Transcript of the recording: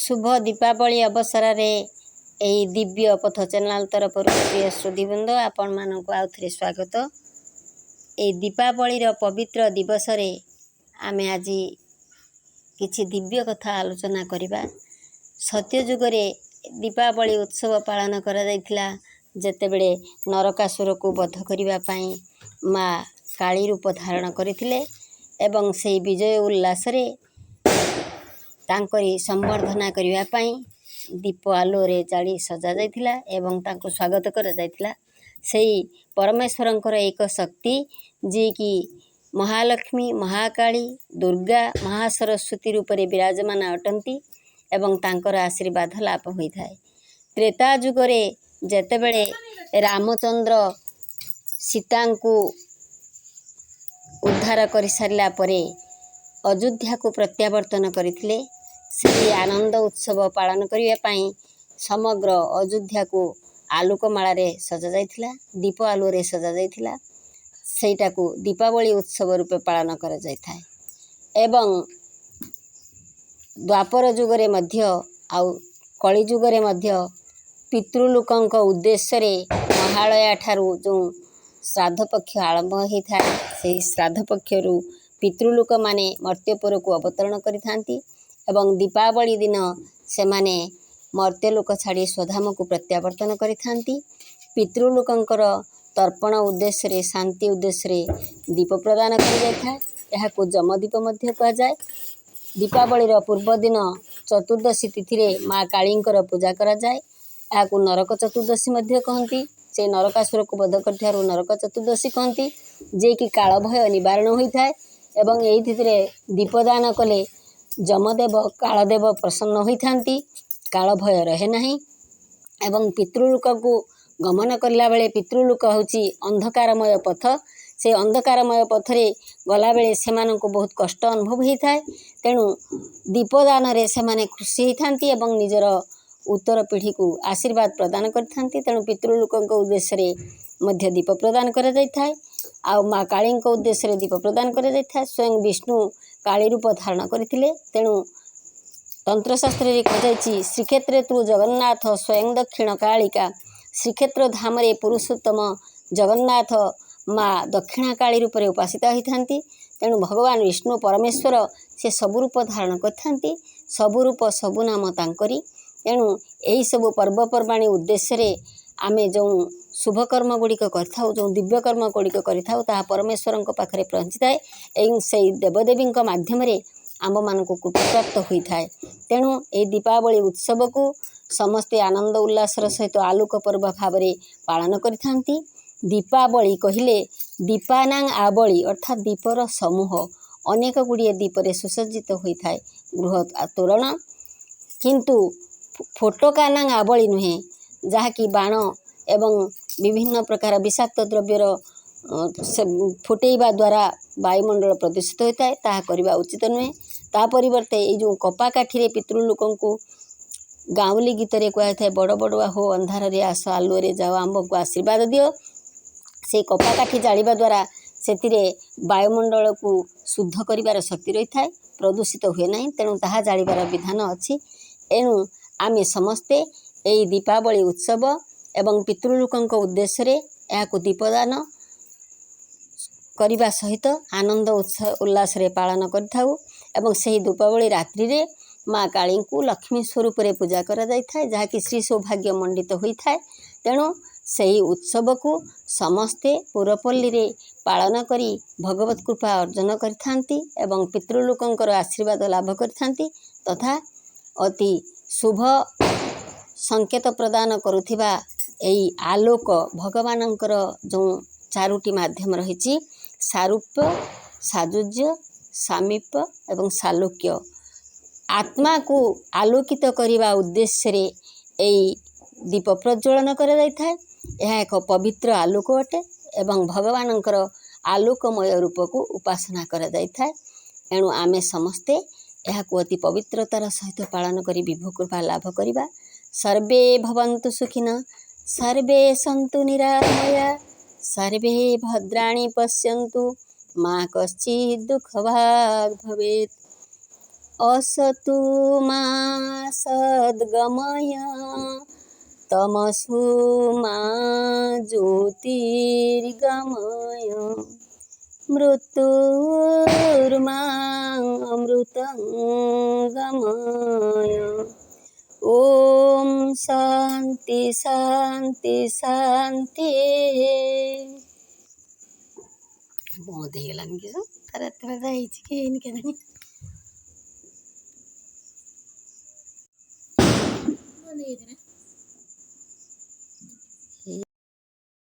शुभ दीपावली अवसर रे दिव्य पथ चैनल तरफ प्रिय श्रोतीवृंद आपण मानक आउ थे स्वागत। ए दीपावली पवित्र दिवस रे आमे आज किछि दिव्य कथा आलोचना करिबा। सत्य जुग रे दीपावली उत्सव पालन करा जायतिला जेतेबेले नरकासुर को वध करिबा पई माँ काली रूप धारण करथिले एवं से विजय उल्लास रे तांकरी संवर्धना करिबा पई दीप आलो रे जाली सजा जायतिला एवं तांको स्वागत करा जायतिला। सेही परमेश्वरंकर एक शक्ति जे कि महालक्ष्मी, महाकाली, दुर्गा, महासरस्वती रूप रे विराजमान अटंती एवं तांकर आशीर्वाद लाभ होई थाए। त्रेता जुग रे जेतेबेले रामचंद्र सीता को उद्धार कर सारिला परे अयोध्या को प्रत्यावर्तन करथिले। से आनंद उत्सव पालन करिया पई समग्र अयोध्या को आलोकमाला रे सजा जायतिला, दीप आलो रे सजा जायतिला। सेटा को दीपावली उत्सव रूपे पालन करा जाय थाए एवं द्वापर जुग रे मध्य आउ कली जुग रे मध्य पितृलोकंक उद्देश्य रे महालया ठारू जो श्राद्ध पक्ष आरंभ होई थाए से श्राद्ध पक्षरु पितृलोक माने मर्त्यपुर को अवतरण करिथांती एवं दीपावली दिन से माने मर्त्यलोक छाड़ी स्वधाम को प्रत्यावर्तन करिथांती। पितृलोकंकर तर्पण उद्देश्य रे शांति उद्देश्य रे दीप प्रदान कर जाय थाए। एहा को जमदीप मध्य कहा जाय। दीपावली पूर्व दिन चतुर्दशी तिथि रे माँ कालींकर पूजा करा जाय। एहा को नरक चतुर्दशी मध्य कहंती। से नरकासुर को वध करथियारु नरक चतुर्दशी कहंती जे कि काल भय निवारण होई थाए एवं एही तिथि रे दीपदान कले जमदेव कालदेव प्रसन्न होई थांती, काल भय रहे नहीं एवं पितृलोक को गमन करला बेले पितृलोक होची अंधकारमय पथ। से अंधकारमय पथरे गला बेले सेमान को बहुत कष्ट अनुभव होई थाए। तेणु दीपदान रे सेमाने खुशी होई थांती एवं निजर उत्तर पीढ़ी को आशीर्वाद प्रदान करथांती। तेणु पितृलोकंक उद्देश्य रे मध्य दीप प्रदान करा जाय थाए। आ माँ काली उद्देश्य रे दीप प्रदान करा जाय थाए। स्वयं विष्णु काली रूप धारण करथिले। तेणु तंत्रशास्त्र रे कहाଯାଇଛି श्रीक्षेत्रे तु जगन्नाथ स्वयं दक्षिण कालिका। श्रीक्षेत्र धाम रे पुरुषोत्तम जगन्नाथ माँ दक्षिणा काली रूप रे उपासित होइथांती। तेणु भगवान विष्णु परमेश्वर से सबु रूप धारण करथांती, सबु रूप सबु नाम तांकरी। तेणु एही सब पर्वपर्वाणी उद्देश्य रे आमे जो शुभ कर्म गुड़िक करथाउ, जो दिव्य कर्म गुड़िक करथाउ ताहा परमेश्वरंक पाखरे पहुँची थाए एवं सेही देवदेवींक माध्यम रे आम मानक कृपा प्राप्त होई थाए। तेणु ए दीपावली उत्सव को समस्ते आनंद उल्लासर सहित आलोक पर्व भाव रे पालन करिथांती। दीपावली कहिले दीपानां आवली अर्थात दीपर समूह अनेक गुड़िए दीपरे सुसज्जित होई थाए गृह तोरण, किंतु फोटकानां आवली नुहे जहाँकि बाण एवं विभिन्न प्रकार विषाक्त द्रव्यर फुटेइबा द्वारा वायुमंडल प्रदूषित होता है, ताहा करिबा उचित नुहे। ता परिवर्ते ये जो कपा काठी पितृलोकों को गाँवली गीत रे कहा था बड़ बड़ुआ हो अंधार रे आस आलुओ रे जाओ आंब को आशीर्वाद दियो। से कपा काठी जालिबा द्वारा सेतिरे वायुमंडल को शुद्ध करिबार शक्ति रही थाए, प्रदूषित हुए नहीं। तेणु ताहा जालिबार विधान अछि। एणु आमे समस्ते एई दीपावली उत्सव एवं पितृलोकंक उद्देश्य रे एहाको दीपदान करिबा सहित आनंद उल्लास रे पालन करथाउ एवं सही दीपावली रात्रि रे माँ काली को लक्ष्मी स्वरूप रे पूजा करा जाय थाए जहाँकि श्री सौभाग्य मंडित होई थाए। तेणु सही उत्सव को समस्ते पुरपल्ली रे पालन करी भगवत कृपा अर्जन करथांती एवं पितृलोकंकर आशीर्वाद लाभ करथांती तथा अति शुभ संकेत प्रदान करुथिबा एई आलोक भगवानंकर जो चारोटी माध्यम रही सारूप्य, साजुज्य, सामीप्य एवं सालोक्य आत्मा को आलोकित करिबा उद्देश्य रे एई दीप प्रज्वलन करा जाय थाए। यह एक पवित्र आलोक अटे एवं भगवानंकर आलोकमय रूप को उपासना करा जाय थाए। एणु आमे समस्ते यहाको अति पवित्रतार सहित पालन करी विभु कृपा लाभ करिबा। सर्वे भवन्तु सुखिनः, सर्वे सन्तु निरामया, सर्वे भद्राणि पश्यन्तु मा कश्चित् दुःखभाग् भवेत्। असतु मा सद्गमय तमसो मा ज्योतिर्गमय मृत्युर्मामृतं गमय। ओम शांति शांति शांति। बहुत ହେଇଗଲାନି କି ତାର ଏତେ କଥା ହେଇଛି କି ହେଇନି କେଜାଣି।